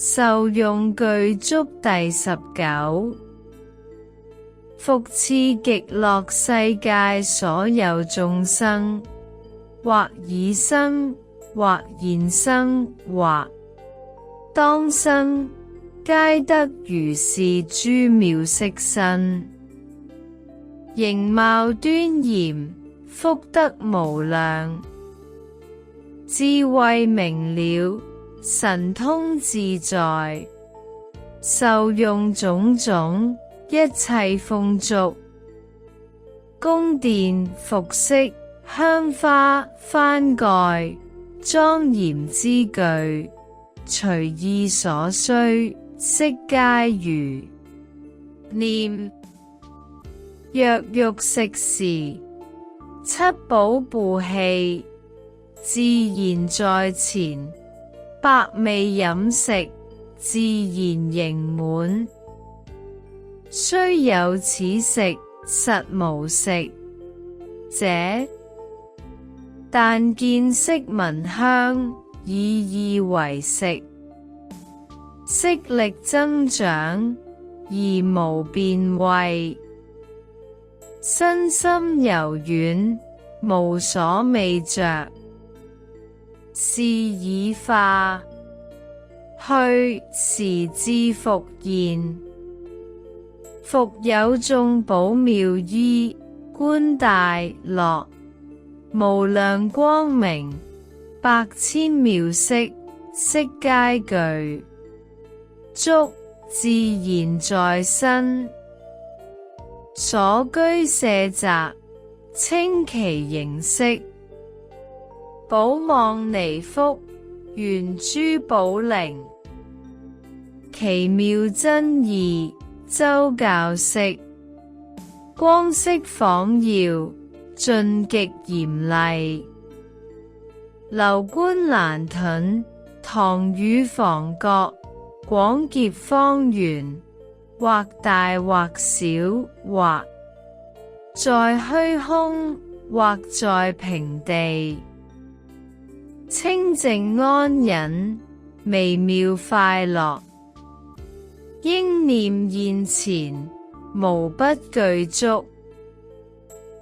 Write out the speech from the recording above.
受用具足第19。復賜極樂世界所有眾生，或已生，或現生，或當生，皆得如是諸妙色身，形貌端嚴，福德無量，智慧明了，神通自在，受用種種，一切豐足，宮殿服飾香花幡蓋莊嚴之具，隨意所需，悉皆如。念若欲食時，七寶部器自然在前，百味飲食自然盈滿。雖有此食，實無食者，但見色聞香，以意為食，色力增長，而無辨慧，身心柔軟，無所味着，是已化，去時至復現。復有眾寶妙衣，冠帶絡，無量光明，百千妙色，悉皆具，足自然在身，所居舍宅，稱其形色，寶望尼福，圓珠寶鈴，奇妙真義，周教釋，光色晃耀，盡極嚴厲，樓觀欄盾，堂宇房閣，廣劫方圓，或大或小，或在虛空，或在平地，清淨安忍，微妙快樂，應念現前，無不具足。